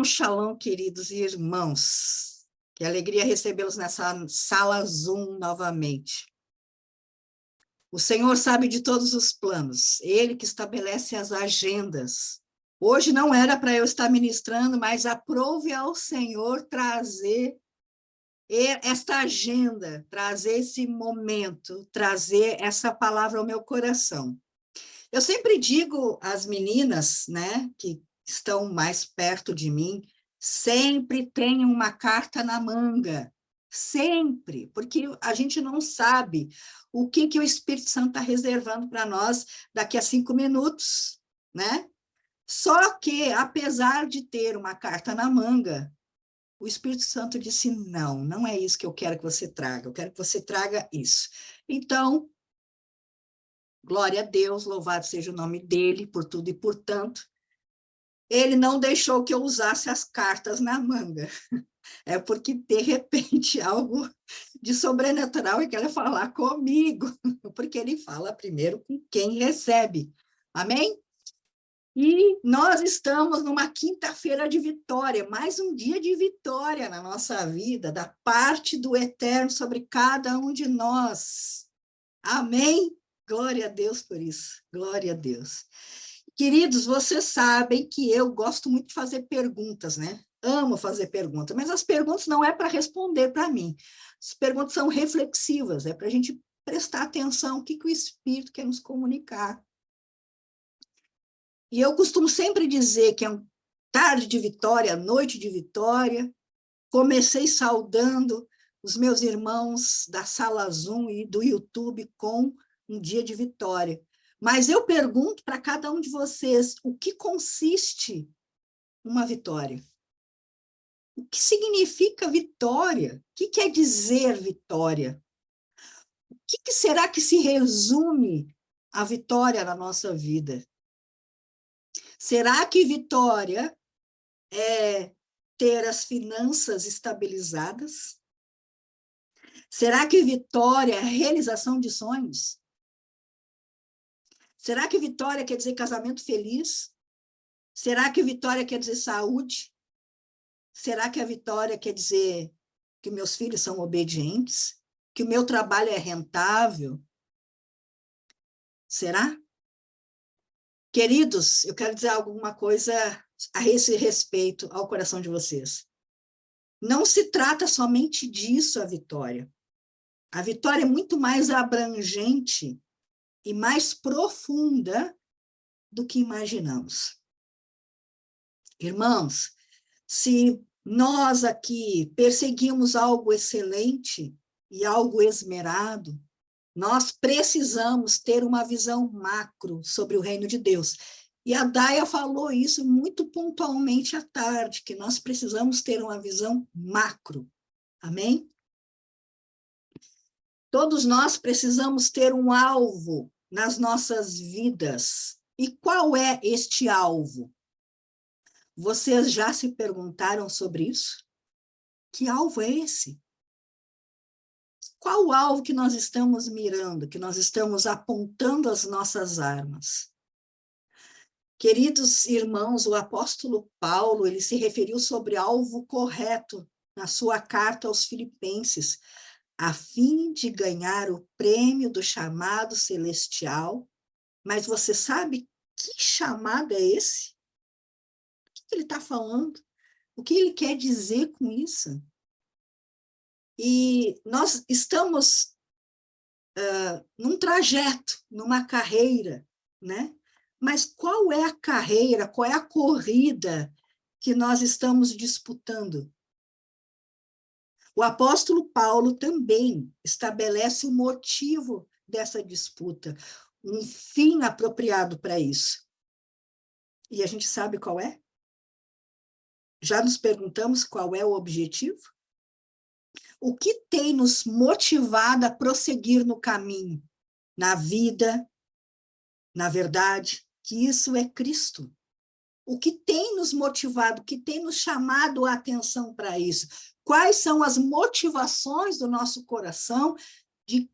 Shalom, shalom, queridos irmãos. Que alegria recebê-los nessa sala Zoom novamente. O Senhor sabe de todos os planos, Ele que estabelece as agendas. Hoje não era para eu estar ministrando, mas aprove ao Senhor trazer esta agenda, trazer esse momento, trazer essa palavra ao meu coração. Eu sempre digo às meninas, né, que estão mais perto de mim, sempre tenham uma carta na manga, sempre, porque a gente não sabe o que o Espírito Santo está reservando para nós daqui a 5 minutos, né? Só que, apesar de ter uma carta na manga, o Espírito Santo disse, não é isso que eu quero que você traga, eu quero que você traga isso. Então, glória a Deus, louvado seja o nome dele, por tudo e por tanto. Ele não deixou que eu usasse as cartas na manga. É porque, de repente, algo de sobrenatural ele quer falar comigo, porque ele fala primeiro com quem recebe. Amém? E nós estamos numa quinta-feira de vitória, mais um dia de vitória na nossa vida, da parte do Eterno sobre cada um de nós. Amém? Glória a Deus por isso, glória a Deus. Queridos, vocês sabem que eu gosto muito de fazer perguntas, né? Amo fazer perguntas, mas as perguntas não é para responder para mim. As perguntas são reflexivas, é para a gente prestar atenção o que o Espírito quer nos comunicar. E eu costumo sempre dizer que é uma tarde de vitória, noite de vitória. Comecei saudando os meus irmãos da Sala Zoom e do YouTube com um dia de vitória. Mas eu pergunto para cada um de vocês, o que consiste uma vitória? O que significa vitória? O que quer dizer vitória? O que será que se resume a vitória na nossa vida? Será que vitória é ter as finanças estabilizadas? Será que vitória é realização de sonhos? Será que vitória quer dizer casamento feliz? Será que vitória quer dizer saúde? Será que a vitória quer dizer que meus filhos são obedientes? Que o meu trabalho é rentável? Será? Queridos, eu quero dizer alguma coisa a esse respeito ao coração de vocês. Não se trata somente disso a vitória. A vitória é muito mais abrangente e mais profunda do que imaginamos. Irmãos, se nós aqui perseguimos algo excelente e algo esmerado, nós precisamos ter uma visão macro sobre o reino de Deus. E a Daia falou isso muito pontualmente à tarde, que nós precisamos ter uma visão macro. Amém? Todos nós precisamos ter um alvo nas nossas vidas. E qual é este alvo? Vocês já se perguntaram sobre isso? Que alvo é esse? Qual o alvo que nós estamos mirando, que nós estamos apontando as nossas armas? Queridos irmãos, o apóstolo Paulo, ele se referiu sobre alvo correto na sua carta aos Filipenses, a fim de ganhar o prêmio do chamado celestial. Mas você sabe que chamado é esse? O que ele está falando? O que ele quer dizer com isso? E nós estamos num trajeto, numa carreira, né? Mas qual é a carreira, qual é a corrida que nós estamos disputando? O apóstolo Paulo também estabelece o motivo dessa disputa, um fim apropriado para isso. E a gente sabe qual é? Já nos perguntamos qual é o objetivo? O que tem nos motivado a prosseguir no caminho, na vida, na verdade, que isso é Cristo. O que tem nos motivado, o que tem nos chamado a atenção para isso? Quais são as motivações do nosso coração de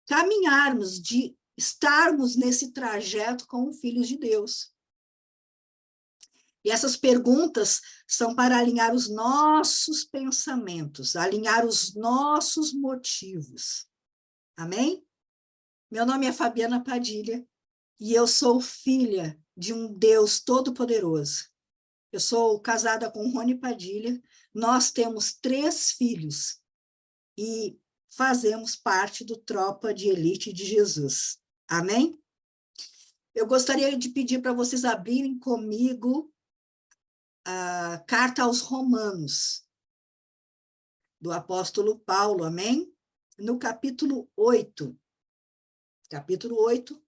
caminharmos, de estarmos nesse trajeto como filhos de Deus? E essas perguntas são para alinhar os nossos pensamentos, alinhar os nossos motivos. Amém? Meu nome é Fabiana Padilha e eu sou filha de um Deus todo-poderoso. Eu sou casada com Rony Padilha, nós temos 3 filhos e fazemos parte do Tropa de Elite de Jesus. Amém? Eu gostaria de pedir para vocês abrirem comigo a carta aos Romanos, do apóstolo Paulo, amém? No capítulo 8. Capítulo 8,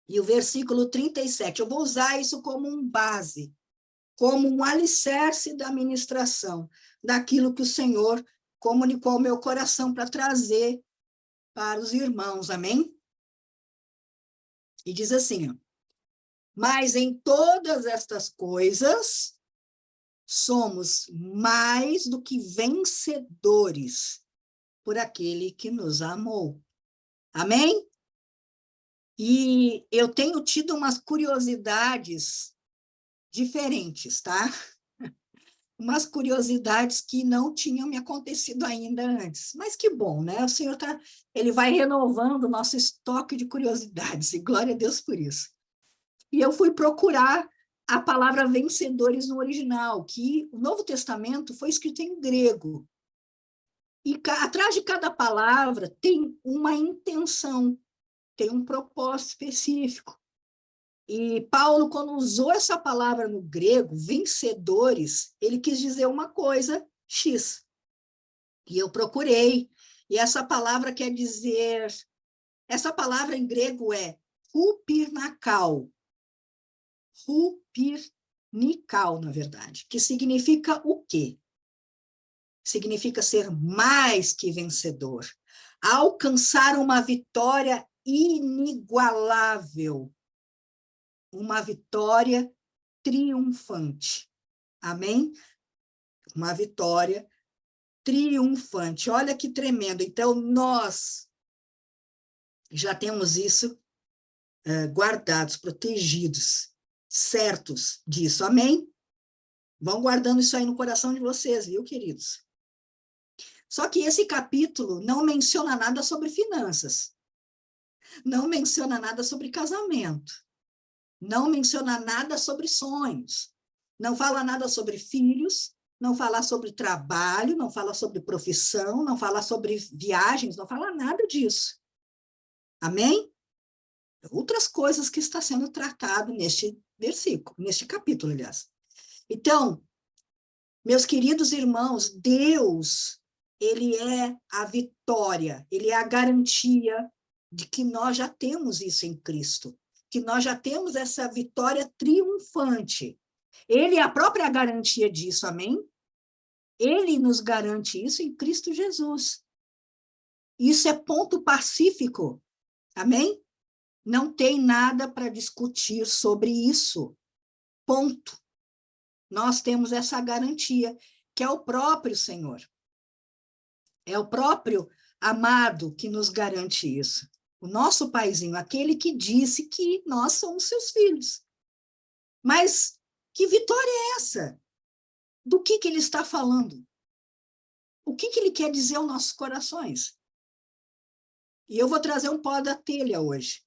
e o versículo 37. Eu vou usar isso como um base, como um alicerce da ministração, daquilo que o Senhor comunicou ao meu coração para trazer para os irmãos, amém? E diz assim, ó, mas em todas estas coisas somos mais do que vencedores por aquele que nos amou. Amém? E eu tenho tido umas curiosidades diferentes, tá? Umas curiosidades que não tinham me acontecido ainda antes. Mas que bom, né? O Senhor ele vai renovando o nosso estoque de curiosidades, e glória a Deus por isso. E eu fui procurar a palavra vencedores no original, que o Novo Testamento foi escrito em grego. E atrás de cada palavra tem uma intenção, tem um propósito específico. E Paulo, quando usou essa palavra no grego, vencedores, ele quis dizer uma coisa X. E eu procurei, e essa palavra quer dizer, essa palavra em grego é hupirnakal. Hupirnikal, na verdade, que significa o quê? Significa ser mais que vencedor, alcançar uma vitória inigualável, uma vitória triunfante. Amém? Uma vitória triunfante. Olha que tremendo. Então, nós já temos isso guardados, protegidos, certos disso. Amém? Vão guardando isso aí no coração de vocês, viu, queridos? Só que esse capítulo não menciona nada sobre finanças. Não menciona nada sobre casamento. Não menciona nada sobre sonhos, não fala nada sobre filhos, não fala sobre trabalho, não fala sobre profissão, não fala sobre viagens, não fala nada disso. Amém? Outras coisas que está sendo tratado neste versículo, neste capítulo, aliás. Então, meus queridos irmãos, Deus, ele é a vitória, ele é a garantia de que nós já temos isso em Cristo, que nós já temos essa vitória triunfante. Ele é a própria garantia disso, amém? Ele nos garante isso em Cristo Jesus. Isso é ponto pacífico, amém? Não tem nada para discutir sobre isso, ponto. Nós temos essa garantia, que é o próprio Senhor. É o próprio amado que nos garante isso. O nosso paizinho, aquele que disse que nós somos seus filhos. Mas que vitória é essa? Do que ele está falando? O que ele quer dizer aos nossos corações? E eu vou trazer um pó da telha hoje.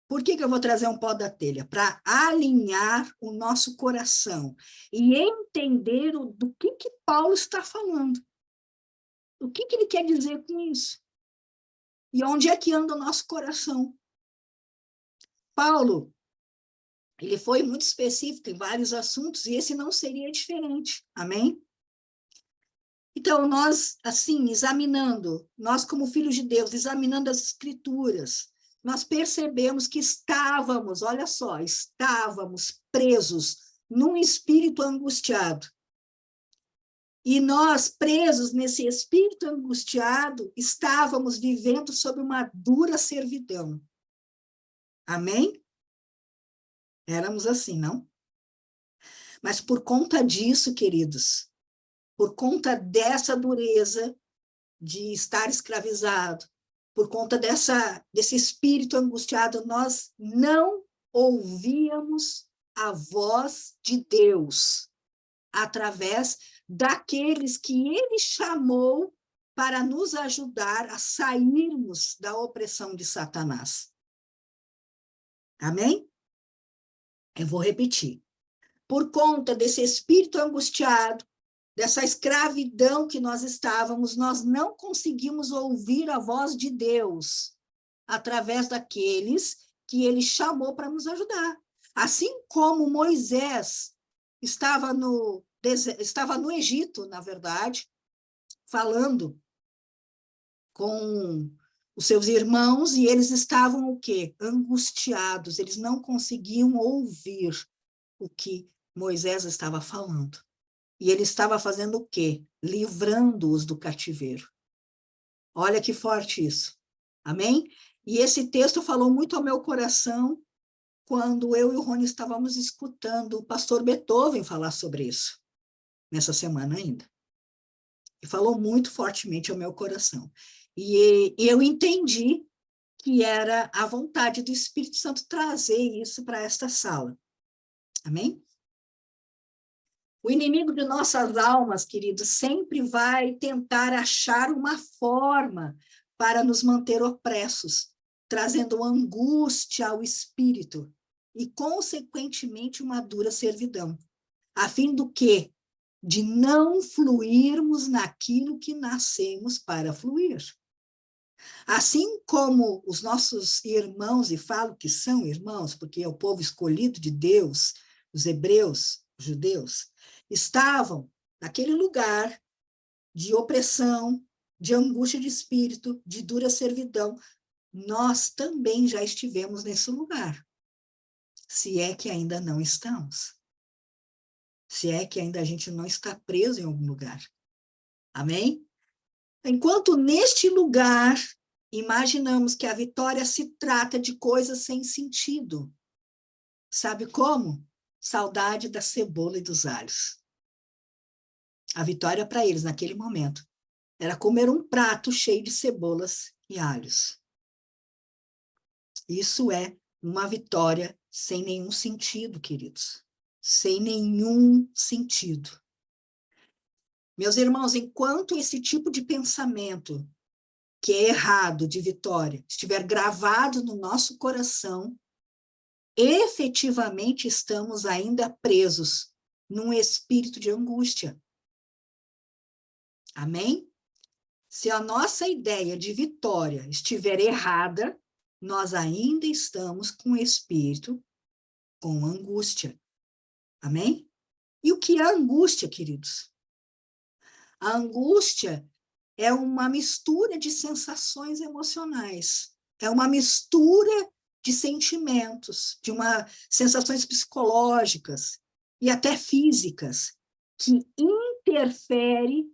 Por que eu vou trazer um pó da telha? Para alinhar o nosso coração e entender do que Paulo está falando. O que ele quer dizer com isso? E onde é que anda o nosso coração? Paulo, ele foi muito específico em vários assuntos, e esse não seria diferente, amém? Então, nós, assim, examinando, nós como filhos de Deus, examinando as escrituras, nós percebemos que estávamos, olha só, estávamos presos num espírito angustiado. E nós, presos nesse espírito angustiado, estávamos vivendo sob uma dura servidão. Amém? Éramos assim, não? Mas por conta disso, queridos, por conta dessa dureza de estar escravizado, por conta desse espírito angustiado, nós não ouvíamos a voz de Deus, através daqueles que ele chamou para nos ajudar a sairmos da opressão de Satanás. Amém? Eu vou repetir. Por conta desse espírito angustiado, dessa escravidão que nós estávamos, nós não conseguimos ouvir a voz de Deus através daqueles que ele chamou para nos ajudar. Assim como Moisés estava no Egito, na verdade, falando com os seus irmãos, e eles estavam o quê? Angustiados, eles não conseguiam ouvir o que Moisés estava falando. E ele estava fazendo o quê? Livrando-os do cativeiro. Olha que forte isso. Amém? E esse texto falou muito ao meu coração quando eu e o Rony estávamos escutando o pastor Beethoven falar sobre isso, nessa semana ainda. E falou muito fortemente ao meu coração. E eu entendi que era a vontade do Espírito Santo trazer isso para esta sala. Amém? O inimigo de nossas almas, queridos, sempre vai tentar achar uma forma para nos manter opressos, trazendo angústia ao espírito e, consequentemente, uma dura servidão, a fim do quê? De não fluirmos naquilo que nascemos para fluir. Assim como os nossos irmãos, e falo que são irmãos, porque é o povo escolhido de Deus, os hebreus, os judeus, estavam naquele lugar de opressão, de angústia de espírito, de dura servidão. Nós também já estivemos nesse lugar, se é que ainda não estamos. Se é que ainda a gente não está preso em algum lugar. Amém? Enquanto neste lugar imaginamos que a vitória se trata de coisas sem sentido. Sabe como? Saudade da cebola e dos alhos. A vitória para eles, naquele momento, era comer um prato cheio de cebolas e alhos. Isso é uma vitória sem nenhum sentido, queridos. Sem nenhum sentido. Meus irmãos, enquanto esse tipo de pensamento que é errado, de vitória, estiver gravado no nosso coração, efetivamente estamos ainda presos num espírito de angústia. Amém? Se a nossa ideia de vitória estiver errada, nós ainda estamos com espírito, com angústia. Amém? E o que é angústia, queridos? A angústia é uma mistura de sensações emocionais, é uma mistura de sentimentos, de sensações psicológicas e até físicas, que interfere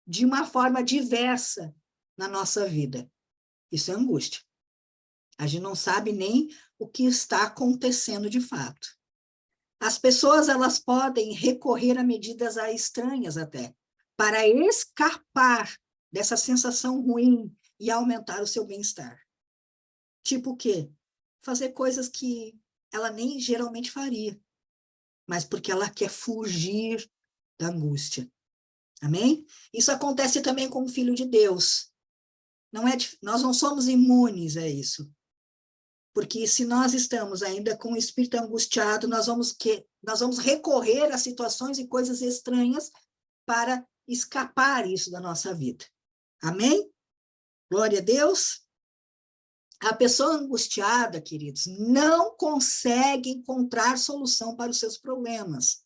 de uma forma diversa na nossa vida. Isso é angústia. A gente não sabe nem o que está acontecendo de fato. As pessoas, elas podem recorrer a medidas estranhas até, para escapar dessa sensação ruim e aumentar o seu bem-estar. Tipo o quê? Fazer coisas que ela nem geralmente faria, mas porque ela quer fugir da angústia. Amém? Isso acontece também com o Filho de Deus. Nós não somos imunes a isso. Porque se nós estamos ainda com o espírito angustiado, nós vamos recorrer a situações e coisas estranhas para escapar isso da nossa vida. Amém? Glória a Deus. A pessoa angustiada, queridos, não consegue encontrar solução para os seus problemas.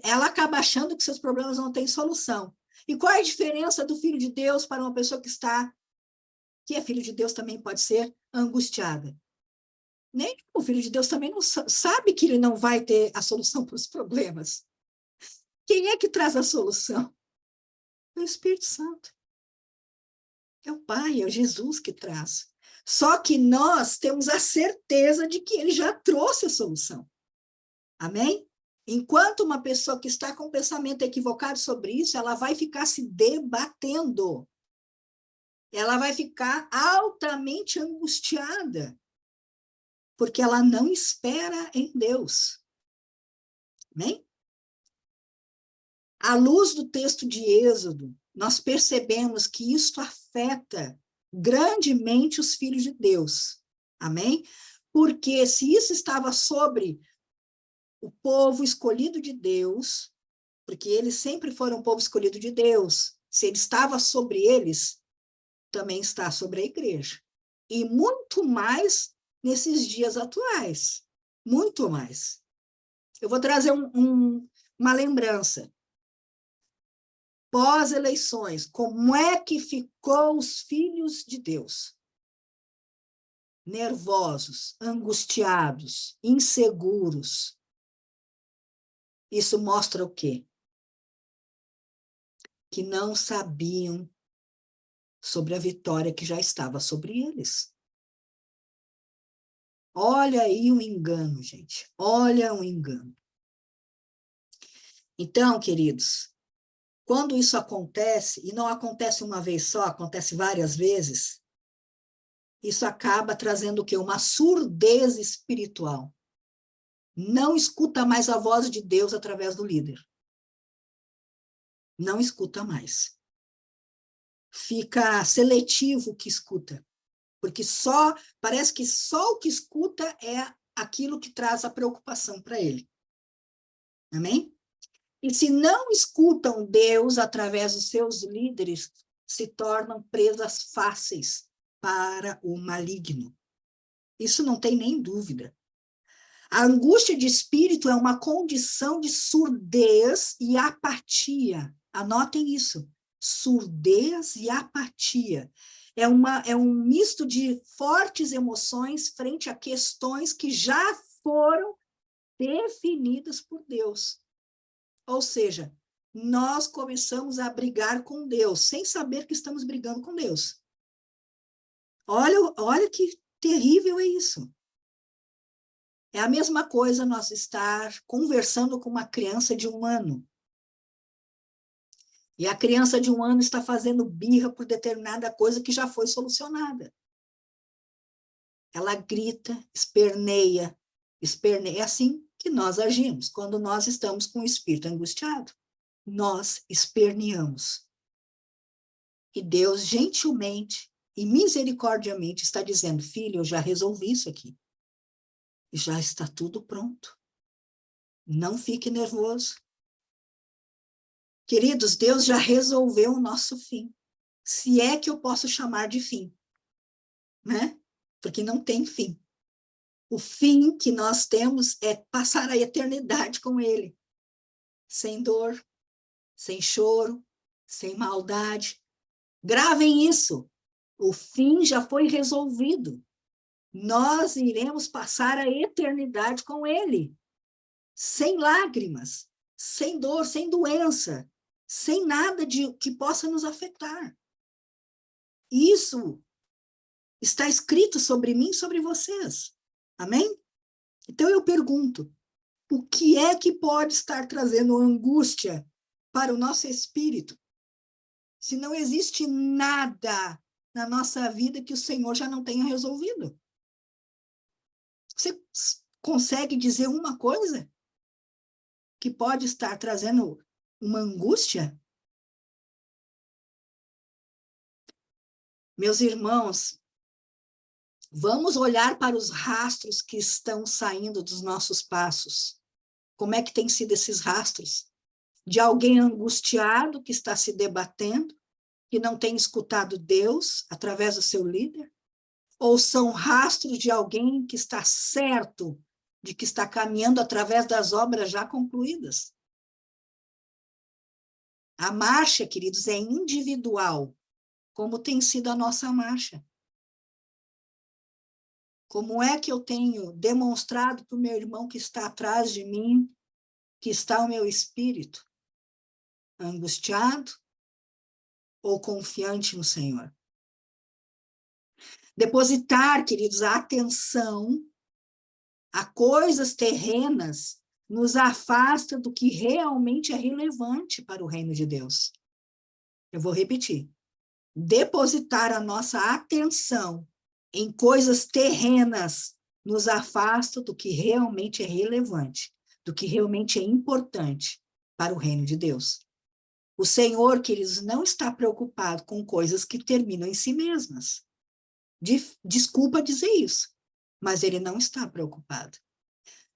Ela acaba achando que seus problemas não têm solução. E qual é a diferença do Filho de Deus para uma pessoa que é filho de Deus também pode ser angustiada? Nem o Filho de Deus também não sabe que ele não vai ter a solução para os problemas. Quem é que traz a solução? É o Espírito Santo. É o Pai, é o Jesus que traz. Só que nós temos a certeza de que ele já trouxe a solução. Amém? Enquanto uma pessoa que está com um pensamento equivocado sobre isso, ela vai ficar se debatendo. Ela vai ficar altamente angustiada. porque ela não espera em Deus. Amém? À luz do texto de Êxodo, nós percebemos que isto afeta grandemente os filhos de Deus. Amém? Porque se isso estava sobre o povo escolhido de Deus, porque eles sempre foram o povo escolhido de Deus, se ele estava sobre eles, também está sobre a igreja. E muito mais nesses dias atuais. Muito mais. Eu vou trazer uma lembrança. Pós-eleições, como é que ficou os filhos de Deus? Nervosos, angustiados, inseguros. Isso mostra o quê? Que não sabiam sobre a vitória que já estava sobre eles. Olha aí um engano, gente. Olha um engano. Então, queridos, quando isso acontece, e não acontece uma vez só, acontece várias vezes, isso acaba trazendo o quê? Uma surdez espiritual. Não escuta mais a voz de Deus através do líder. Não escuta mais. Fica seletivo o que escuta, porque parece que só o que escuta é aquilo que traz a preocupação para ele. Amém? E se não escutam Deus através dos seus líderes, se tornam presas fáceis para o maligno. Isso não tem nem dúvida. A angústia de espírito é uma condição de surdez e apatia. Anotem isso. Surdez e apatia. É um misto de fortes emoções frente a questões que já foram definidas por Deus. Ou seja, nós começamos a brigar com Deus, sem saber que estamos brigando com Deus. Olha que terrível é isso. É a mesma coisa nós estar conversando com uma criança de 1 ano. E a criança de 1 ano está fazendo birra por determinada coisa que já foi solucionada. Ela grita, esperneia. É assim que nós agimos quando nós estamos com o espírito angustiado. Nós esperneamos. E Deus, gentilmente e misericordiamente, está dizendo, filho, eu já resolvi isso aqui. Já está tudo pronto. Não fique nervoso. Queridos, Deus já resolveu o nosso fim. Se é que eu posso chamar de fim. Né? Porque não tem fim. O fim que nós temos é passar a eternidade com Ele. Sem dor, sem choro, sem maldade. Gravem isso. O fim já foi resolvido. Nós iremos passar a eternidade com Ele. Sem lágrimas, sem dor, sem doença, sem nada que possa nos afetar. Isso está escrito sobre mim e sobre vocês. Amém? Então eu pergunto, o que é que pode estar trazendo angústia para o nosso espírito? Se não existe nada na nossa vida que o Senhor já não tenha resolvido. Você consegue dizer uma coisa que pode estar trazendo uma angústia? Meus irmãos, vamos olhar para os rastros que estão saindo dos nossos passos. Como é que tem sido esses rastros? De alguém angustiado que está se debatendo, que não tem escutado Deus através do seu líder? Ou são rastros de alguém que está certo de que está caminhando através das obras já concluídas? A marcha, queridos, é individual, como tem sido a nossa marcha. Como é que eu tenho demonstrado para o meu irmão que está atrás de mim, que está o meu espírito? Angustiado ou confiante no Senhor? Depositar, queridos, a atenção a coisas terrenas nos afasta do que realmente é relevante para o reino de Deus. Eu vou repetir. Depositar a nossa atenção em coisas terrenas nos afasta do que realmente é relevante, do que realmente é importante para o reino de Deus. O Senhor, queridos, não está preocupado com coisas que terminam em si mesmas. Desculpa dizer isso, mas ele não está preocupado.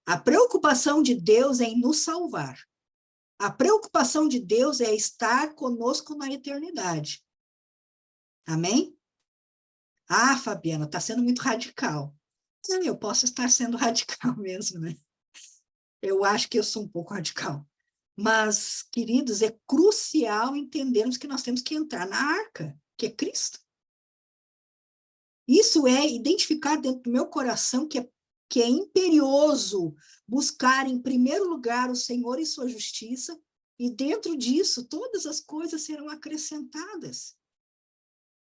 A preocupação de Deus é em nos salvar. A preocupação de Deus é estar conosco na eternidade. Amém? Ah, Fabiana, está sendo muito radical. Eu posso estar sendo radical mesmo, né? Eu acho que eu sou um pouco radical. Mas, queridos, é crucial entendermos que nós temos que entrar na arca, que é Cristo. Isso é identificar dentro do meu coração que é imperioso buscar em primeiro lugar o Senhor e sua justiça, e dentro disso todas as coisas serão acrescentadas.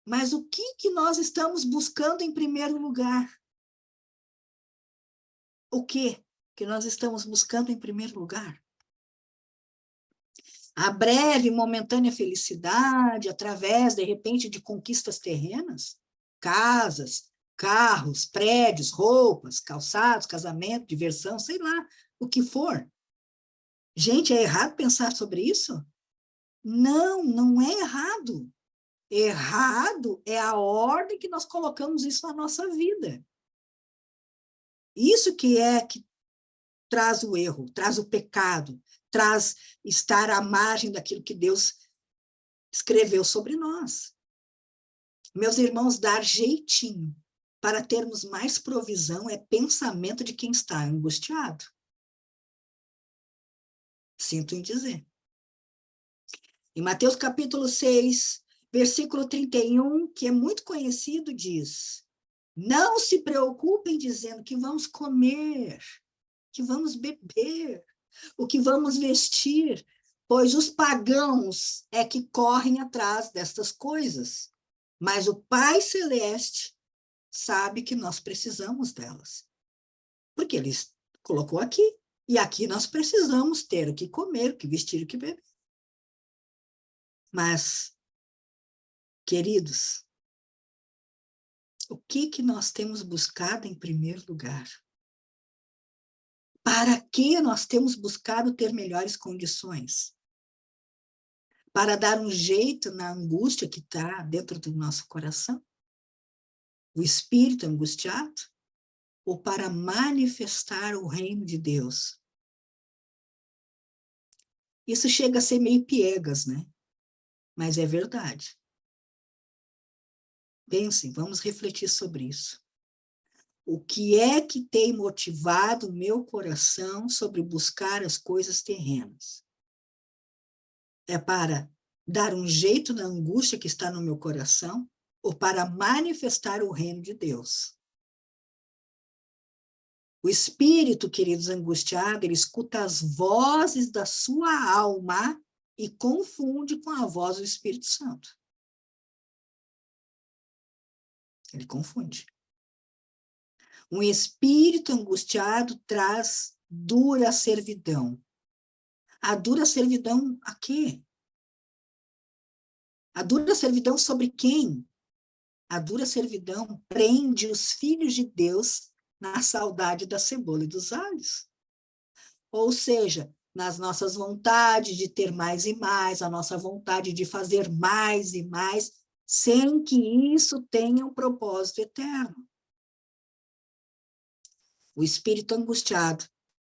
Mas o que nós estamos buscando em primeiro lugar? O que nós estamos buscando em primeiro lugar? A breve, momentânea felicidade, através, de repente, de conquistas terrenas? Casas, carros, prédios, roupas, calçados, casamento, diversão, sei lá, o que for. Gente, é errado pensar sobre isso? Não, não é errado. Errado é a ordem que nós colocamos isso na nossa vida. Isso que traz o erro, traz o pecado, traz estar à margem daquilo que Deus escreveu sobre nós. Meus irmãos, dar jeitinho para termos mais provisão é pensamento de quem está angustiado. Sinto em dizer. Em Mateus capítulo 6, versículo 31, que é muito conhecido, diz: não se preocupem dizendo que vamos comer, que vamos beber, o que vamos vestir, pois os pagãos é que correm atrás destas coisas. Mas o Pai Celeste sabe que nós precisamos delas. Porque Ele colocou aqui. E aqui nós precisamos ter o que comer, o que vestir, o que beber. Mas, queridos, o que nós temos buscado em primeiro lugar? Para que nós temos buscado ter melhores condições? Para dar um jeito na angústia que está dentro do nosso coração? O espírito angustiado? Ou para manifestar o reino de Deus? Isso chega a ser meio piegas, né? Mas é verdade. Pensem, vamos refletir sobre isso. O que é que tem motivado o meu coração sobre buscar as coisas terrenas? É para dar um jeito na angústia que está no meu coração ou para manifestar o reino de Deus? O espírito, queridos, angustiado, ele escuta as vozes da sua alma e confunde com a voz do Espírito Santo. Ele confunde. Um espírito angustiado traz dura servidão. A dura servidão a quê? A dura servidão sobre quem? A dura servidão prende os filhos de Deus na saudade da cebola e dos alhos. Ou seja, nas nossas vontades de ter mais e mais, a nossa vontade de fazer mais e mais, sem que isso tenha um propósito eterno. O espírito angustiado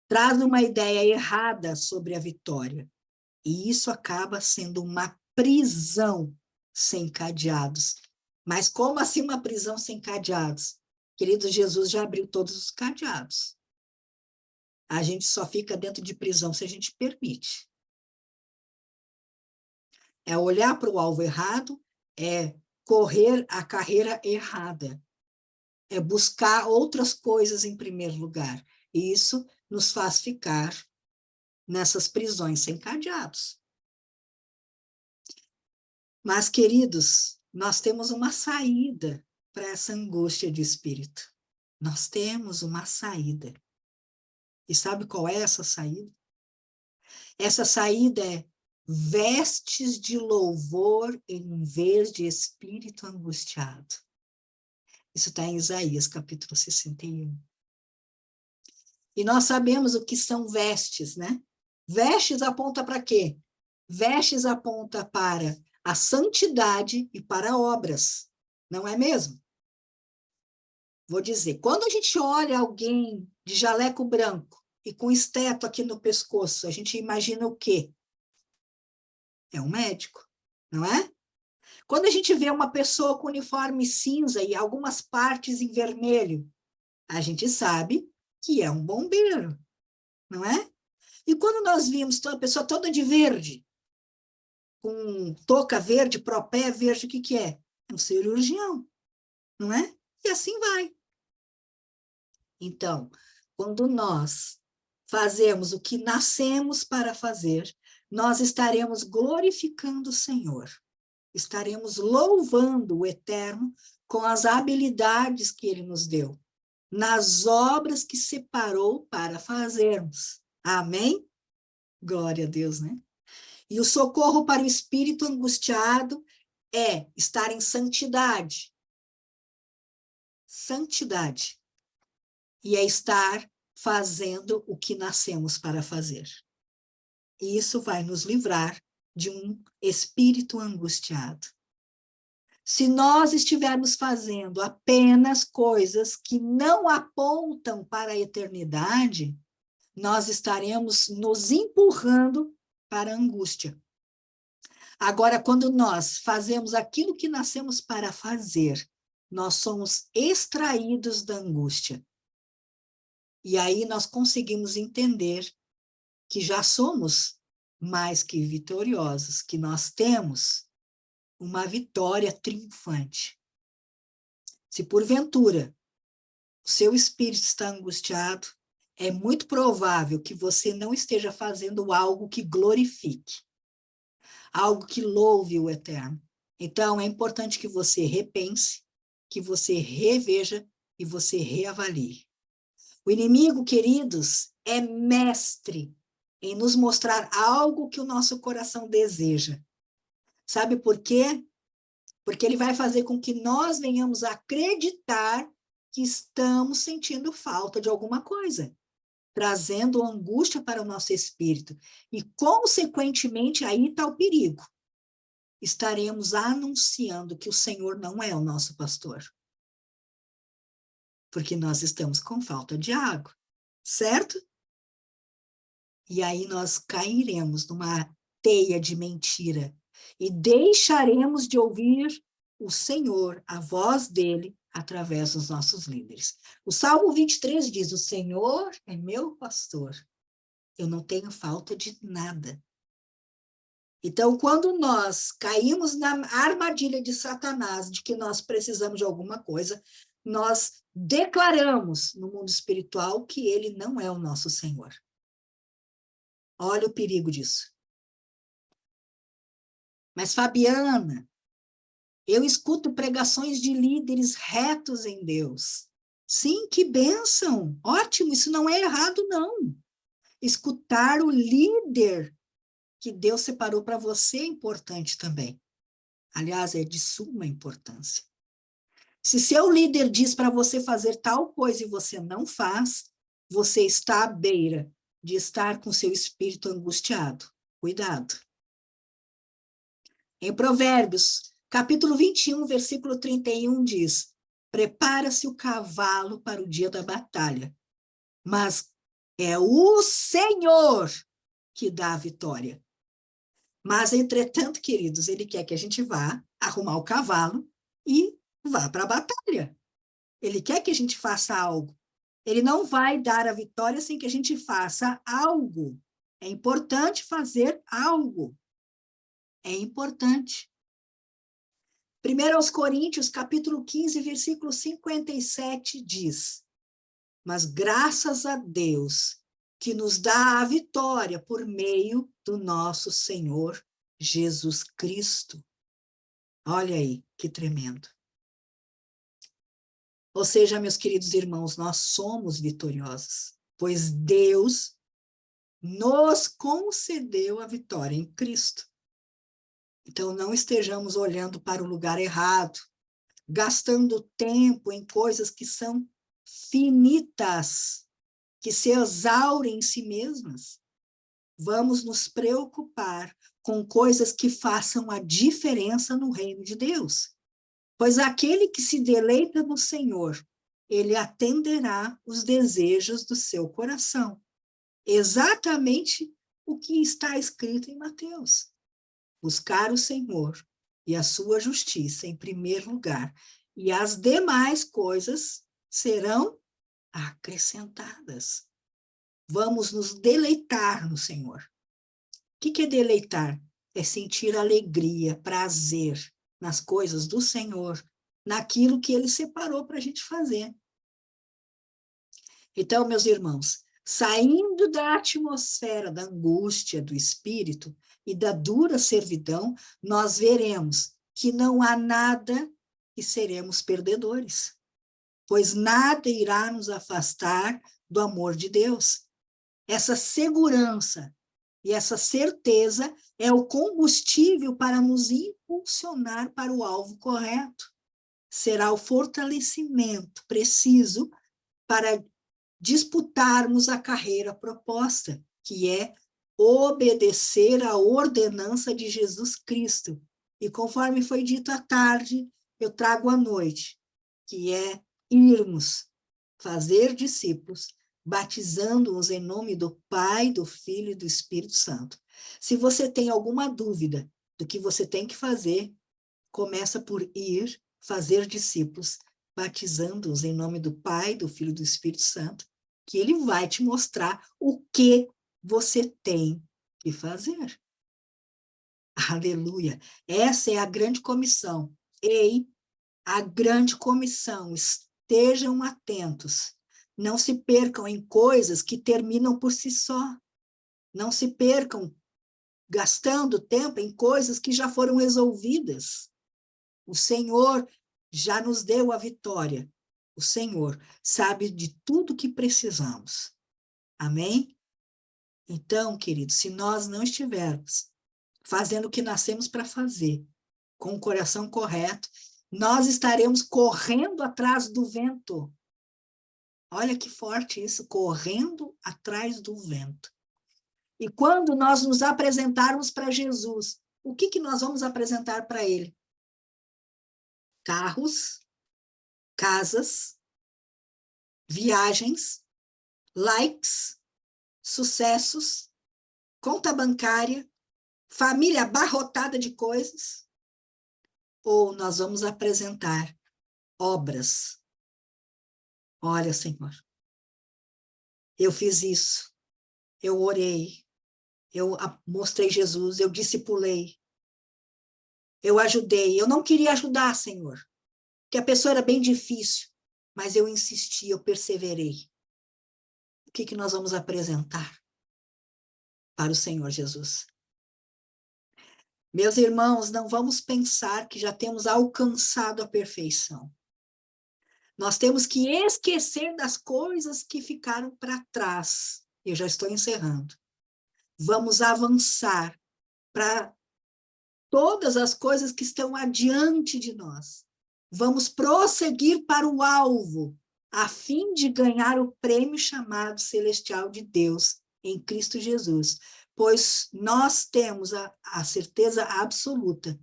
traz uma ideia errada sobre a vitória, e isso acaba sendo uma prisão sem cadeados. Mas como assim uma prisão sem cadeados? Querido, Jesus já abriu todos os cadeados. A gente só fica dentro de prisão se a gente permite. É olhar para o alvo errado, é correr a carreira errada, é buscar outras coisas em primeiro lugar. E isso nos faz ficar nessas prisões sem cadeados. Mas, queridos, nós temos uma saída para essa angústia de espírito. Nós temos uma saída. E sabe qual é essa saída? Essa saída é vestes de louvor em vez de espírito angustiado. Isso está em Isaías, capítulo 61. E nós sabemos o que são vestes, né? Vestes aponta para quê? Vestes aponta para a santidade e para obras, não é mesmo? Vou dizer, quando a gente olha alguém de jaleco branco e com esteto aqui no pescoço, a gente imagina o quê? É um médico, não é? Quando a gente vê uma pessoa com uniforme cinza e algumas partes em vermelho, a gente sabe que é um bombeiro, não é? E quando nós vimos a pessoa toda de verde, com touca verde, propé verde, o que que é? É um cirurgião, não é? E assim vai. Então, quando nós fazemos o que nascemos para fazer, nós estaremos glorificando o Senhor, estaremos louvando o Eterno com as habilidades que Ele nos deu, nas obras que separou para fazermos. Amém? Glória a Deus, né? E o socorro para o espírito angustiado é estar em santidade. Santidade. E é estar fazendo o que nascemos para fazer. E isso vai nos livrar de um espírito angustiado. Se nós estivermos fazendo apenas coisas que não apontam para a eternidade, nós estaremos nos empurrando para a angústia. Agora, quando nós fazemos aquilo que nascemos para fazer, nós somos extraídos da angústia. E aí nós conseguimos entender que já somos mais que vitoriosos, que nós temos uma vitória triunfante. Se porventura o seu espírito está angustiado, é muito provável que você não esteja fazendo algo que glorifique, algo que louve o Eterno. Então, é importante que você repense, que você reveja e você reavalie. O inimigo, queridos, é mestre em nos mostrar algo que o nosso coração deseja. Sabe por quê? Porque ele vai fazer com que nós venhamos a acreditar que estamos sentindo falta de alguma coisa, trazendo angústia para o nosso espírito. E, consequentemente, aí está o perigo. Estaremos anunciando que o Senhor não é o nosso pastor. Porque nós estamos com falta de água, certo? E aí nós cairemos numa teia de mentira e deixaremos de ouvir o Senhor, a voz dele, através dos nossos líderes. O Salmo 23 diz, o Senhor é meu pastor, eu não tenho falta de nada. Então, quando nós caímos na armadilha de Satanás, de que nós precisamos de alguma coisa, nós declaramos no mundo espiritual que ele não é o nosso Senhor. Olha o perigo disso. Mas, Fabiana, eu escuto pregações de líderes retos em Deus. Sim, que bênção! Ótimo, isso não é errado, não. Escutar o líder que Deus separou para você é importante também. Aliás, é de suma importância. Se seu líder diz para você fazer tal coisa e você não faz, você está à beira de estar com seu espírito angustiado. Cuidado. Em Provérbios, capítulo 21, versículo 31 diz, prepara-se o cavalo para o dia da batalha, mas é o Senhor que dá a vitória. Mas, entretanto, queridos, ele quer que a gente vá arrumar o cavalo e vá para a batalha. Ele quer que a gente faça algo. Ele não vai dar a vitória sem que a gente faça algo. É importante fazer algo. É importante. 1 Coríntios, capítulo 15, versículo 57 diz, mas graças a Deus que nos dá a vitória por meio do nosso Senhor Jesus Cristo. Olha aí, que tremendo. Ou seja, meus queridos irmãos, nós somos vitoriosos, pois Deus nos concedeu a vitória em Cristo. Então, não estejamos olhando para o lugar errado, gastando tempo em coisas que são finitas. que se exaurem em si mesmas. Vamos nos preocupar com coisas que façam a diferença no reino de Deus. Pois aquele que se deleita no Senhor, ele atenderá os desejos do seu coração. Exatamente o que está escrito em Mateus. Buscar o Senhor e a sua justiça em primeiro lugar, e as demais coisas serão acrescentadas. Vamos nos deleitar no Senhor. O que é deleitar? É sentir alegria, prazer nas coisas do Senhor, naquilo que Ele separou para a gente fazer. Então, meus irmãos, saindo da atmosfera da angústia do espírito e da dura servidão, nós veremos que não há nada que seremos perdedores, pois nada irá nos afastar do amor de Deus. Essa segurança e essa certeza é o combustível para nos impulsionar para o alvo correto. Será o fortalecimento preciso para disputarmos a carreira proposta, que é obedecer à ordenança de Jesus Cristo. E conforme foi dito à tarde, eu trago à noite, que é irmos fazer discípulos, batizando-os em nome do Pai, do Filho e do Espírito Santo. Se você tem alguma dúvida do que você tem que fazer, começa por ir fazer discípulos, batizando-os em nome do Pai, do Filho e do Espírito Santo, que ele vai te mostrar o que você tem que fazer. Aleluia! Essa é a grande comissão. Ei, a grande comissão, estejam atentos. Não se percam em coisas que terminam por si só. Não se percam gastando tempo em coisas que já foram resolvidas. O Senhor já nos deu a vitória. O Senhor sabe de tudo que precisamos. Amém? Então, queridos, se nós não estivermos fazendo o que nascemos para fazer, com o coração correto, nós estaremos correndo atrás do vento. Olha que forte isso, correndo atrás do vento. E quando nós nos apresentarmos para Jesus, o que nós vamos apresentar para ele? Carros, casas, viagens, likes, sucessos, conta bancária, família abarrotada de coisas? Ou nós vamos apresentar obras? Olha, Senhor, eu fiz isso, eu orei, eu mostrei Jesus, eu discipulei, eu ajudei, eu não queria ajudar, Senhor, porque a pessoa era bem difícil, mas eu insisti, eu perseverei. O que nós vamos apresentar para o Senhor Jesus? Meus irmãos, não vamos pensar que já temos alcançado a perfeição. Nós temos que esquecer das coisas que ficaram para trás. Eu já estou encerrando. Vamos avançar para todas as coisas que estão adiante de nós. Vamos prosseguir para o alvo, a fim de ganhar o prêmio chamado celestial de Deus em Cristo Jesus. Pois nós temos a certeza absoluta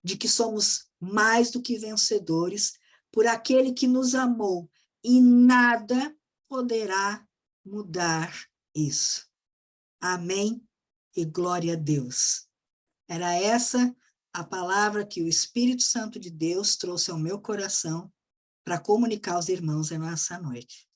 de que somos mais do que vencedores por aquele que nos amou, e nada poderá mudar isso. Amém? E glória a Deus. Era essa a palavra que o Espírito Santo de Deus trouxe ao meu coração para comunicar aos irmãos nessa noite.